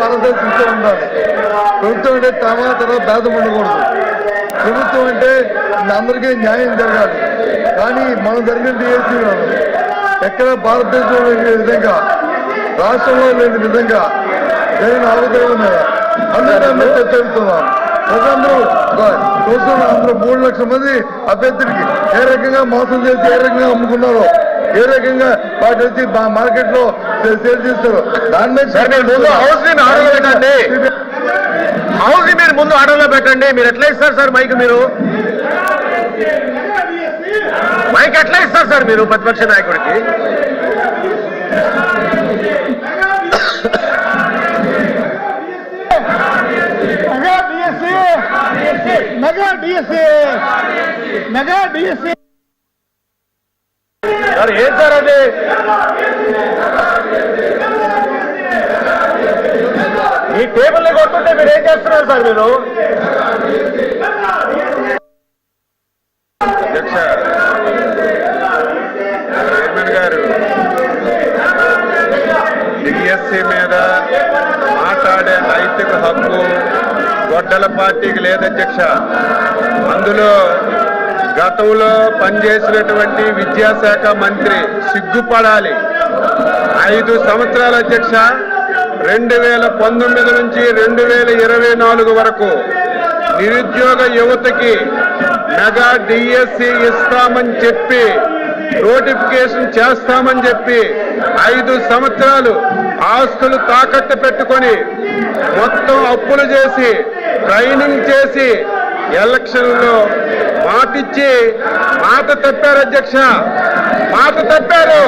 పారదర్శకత ఉండాలి. ప్రభుత్వం అంటే తర్వాత భేదం ఉండకూడదు. ప్రభుత్వం అంటే అందరికీ న్యాయం జరగాలి. కానీ మనం జరిగిన డిఎస్సీ ఎక్కడ భారతదేశంలో లేని విధంగా, రాష్ట్రంలో లేని విధంగా జరిగిన అవగాహన అందరూ చర్చిస్తున్నాం. ప్రజలందరూ చూస్తున్న అందరూ 3 లక్షల మంది అభ్యర్థులకి ఏ రకంగా మోసం చేసి ఏ రకంగా అమ్ముకున్నారో, ఏ రకంగా వాటి వచ్చి మార్కెట్ లో సేల్ చేస్తారు. దాని మీద హౌస్ మీరు ముందు ఆర్డర్లో పెట్టండి. మీరు ఎట్లా ఇస్తారు సార్ మైక్? మీరు మైక్ ఎట్లా ఇస్తారు సార్ మీరు ప్రతిపక్ష నాయకుడికి? సార్ ఏం సార్ అది? ఈ టేబుల్ని కొట్టుంటే మీరు ఏం చేస్తున్నారు సార్? మీరు అధ్యక్ష చైర్మన్ గారు డిఎస్సీ మీద మాట్లాడే నైతిక హక్కు గొడ్డల పార్టీకి లేదు అధ్యక్ష. అందులో గతంలో పనిచేసినటువంటి విద్యాశాఖ మంత్రి సిగ్గుపడాలి. 5 సంవత్సరాల అధ్యక్ష, 2019 నుంచి 2024 వరకు నిరుద్యోగ యువతకి మెగా డిఎస్సి ఇస్తామని చెప్పి, నోటిఫికేషన్ చేస్తామని చెప్పి 5 సంవత్సరాలు ఆస్తులు తాకట్టు పెట్టుకొని మొత్తం అప్పులు చేసి ట్రైనింగ్ చేసి ఎలక్షన్లో మాటిచ్చి మాట తప్పారు అధ్యక్ష. మాట తప్పారు.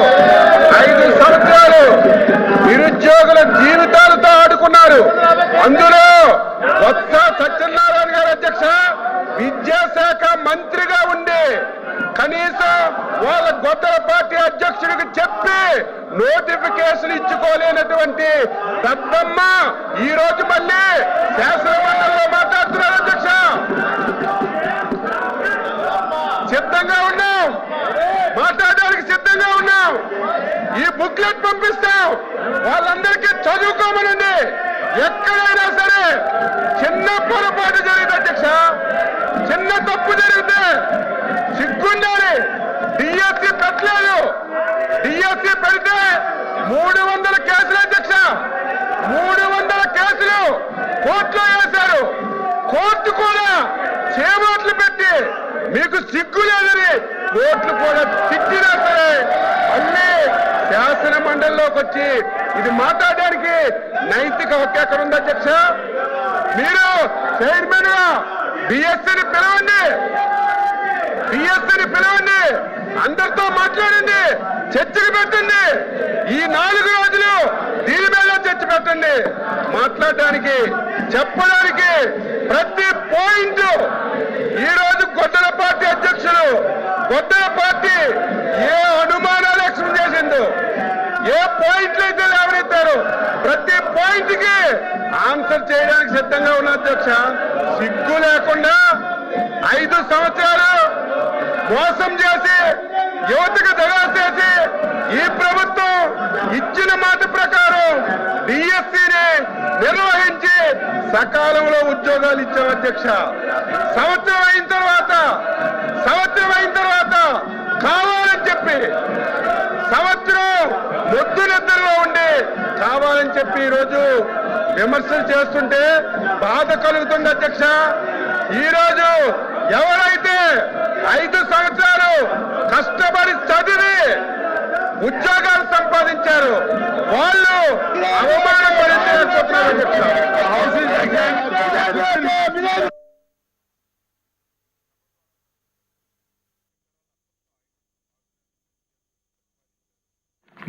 5 సంవత్సరాలు నిరుద్యోగుల జీవితాలతో ఆడుకున్నారు. అందులో బొత్స సత్యనారాయణ గారు అధ్యక్ష విద్యాశాఖ మంత్రిగా ఉండి కనీసం వాళ్ళ గొడ్డల పార్టీ అధ్యక్షుడికి చెప్పి నోటిఫికేషన్ ఇచ్చుకోలేనటువంటి పెద్దమ్మ ఈ రోజు మళ్ళీ శాసనమండలిలో మాట్లాడుతున్నారు అధ్యక్ష. సిద్ధంగా ఉన్నాం, మాట్లాడడానికి సిద్ధంగా ఉన్నాం. ఈ బుక్లెట్ పంపిస్తాం, వాళ్ళందరికీ చదువుకోమనండి. ఎక్కడైనా సరే చిన్న పొరపాటు జరిగింది అధ్యక్ష, చిన్న తప్పు జరిగితే సిగ్గుండాలి. డిఎస్సీ పెట్టలేదు. డిఎస్సీ పెడితే 300 కేసులు అధ్యక్ష, 300 కేసులు కోర్టులో వేశారు. కోర్టు కూడా చేమోట్లు పెట్టి మీకు సిగ్గు లేదని కోర్టులు కూడా తిట్టినా సరే మళ్ళీ శాసన మండలిలోకి వచ్చి ఇది మాట్లాడడానికి నైతిక హక్కు ఎక్కడ ఉంది అధ్యక్ష? మీరు చైర్మన్ గా డిఎస్సీని పిలవండి, డిఎస్సీని పిలవండి, అందరితో మాట్లాడండి, చర్చకు పెట్టండి. ఈ 4 రోజులు దీని మీద చర్చ పెట్టండి. మాట్లాడడానికి, చెప్పడానికి ప్రతి పాయింట్ ఈ రోజు గొడ్డల పార్టీ అధ్యక్షులు, గొడ్డల పార్టీ ఏ అనుమానాలు వ్యక్తం చేసిందో, ఏ పాయింట్లు అయితే లేవనెత్తారో ప్రతి పాయింట్ కి ఆన్సర్ చేయడానికి సిద్ధంగా ఉన్న అధ్యక్ష. సిగ్గు లేకుండా 5 సంవత్సరాలు మోసం చేసి యువతకు దగా చేసి ఈ ప్రభుత్వం ఇచ్చిన మాట ప్రకారం డిఎస్సీని నిర్వహించి సకాలంలో ఉద్యోగాలు ఇచ్చాం అధ్యక్ష. సంవత్సరం అయిన తర్వాత కావాలని చెప్పి సంవత్సరం మొద్దు నిద్రలో ఉండి కావాలని చెప్పి ఈరోజు విమర్శలు చేస్తుంటే బాధ కలుగుతుంది అధ్యక్ష. ఈరోజు ఎవరైతే 5 సంవత్సరాలు కష్టపడి చదివి ఉద్యోగాలు సంపాదించారు వాళ్ళు అవమానపడితే చెప్తున్నారు అధ్యక్ష.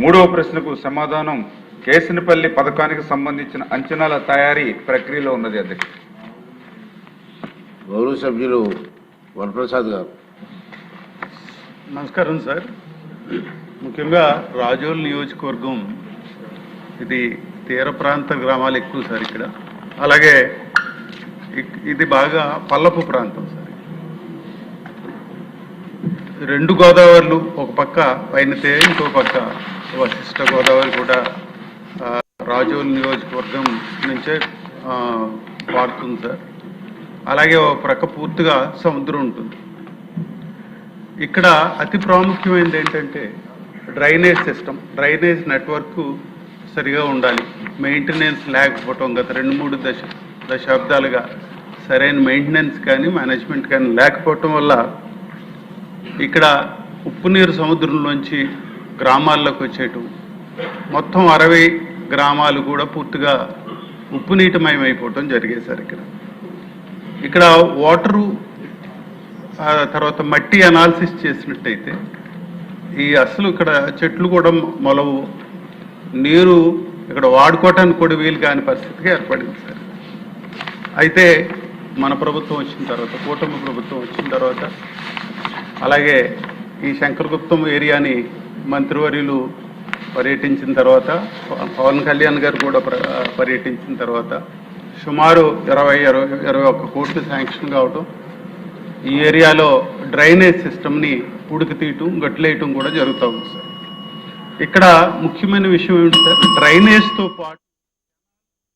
మూడవ ప్రశ్నకు సమాధానం కేసినపల్లి పథకానికి సంబంధించిన అంచనాల తయారీ ప్రక్రియలో ఉన్నది అధ్యక్ష. గౌరవ సభ్యులు వరప్రసాద్ గారు. నమస్కారం సార్. ముఖ్యంగా రాజోల్ నియోజకవర్గం ఇది తీర ప్రాంత గ్రామాలు ఎక్కువ సార్ ఇక్కడ. అలాగే ఇది బాగా పల్లపు ప్రాంతం సార్. 2 గోదావరిలు ఒక పక్క పైనతే, ఇంకో పక్క వశిష్ట గోదావరి కూడా రాజోల్ నియోజకవర్గం నుంచే పారుతుంది సార్. అలాగే ఒక ప్రక్క పూర్తిగా సముద్రం ఉంటుంది. ఇక్కడ అతి ప్రాముఖ్యమైనది ఏంటంటే డ్రైనేజ్ సిస్టమ్, డ్రైనేజ్ నెట్వర్క్ సరిగా ఉండాలి. మెయింటెనెన్స్ లేకపోవటం గత 2-3 దశాబ్దాలుగా సరైన మెయింటెనెన్స్ కానీ మేనేజ్మెంట్ కానీ లేకపోవటం వల్ల ఇక్కడ ఉప్పు నీరు సముద్రంలోంచి గ్రామాల్లోకి వచ్చేయటం, మొత్తం 60 గ్రామాలు కూడా పూర్తిగా ఉప్పు నీటిమయమైపోవటం జరిగేది సార్. ఇక్కడ వాటరు తర్వాత మట్టి అనాలిసిస్ చేసినట్టయితే అసలు ఇక్కడ చెట్లు కూడా మొలవు, నీరు ఇక్కడ వాడుకోవటానికి కూడా వీలు కాని పరిస్థితికి ఏర్పడింది సార్. అయితే మన ప్రభుత్వం వచ్చిన తర్వాత, కూటమి ప్రభుత్వం వచ్చిన తర్వాత, అలాగే ఈ శంకరగుప్తం ఏరియాని మంత్రివర్యులు పర్యటించిన తర్వాత, పవన్ కళ్యాణ్ గారు కూడా పర్యటించిన తర్వాత సుమారు 21 కోట్లు శాంక్షన్ కావటం, ఈ ఏరియాలో డ్రైనేజ్ సిస్టమ్ని ఉడికి తీయటం, గట్లేయటం కూడా జరుగుతూ ఉంది సార్. ఇక్కడ ముఖ్యమైన విషయం ఏంటి సార్, డ్రైనేజ్తో పాటు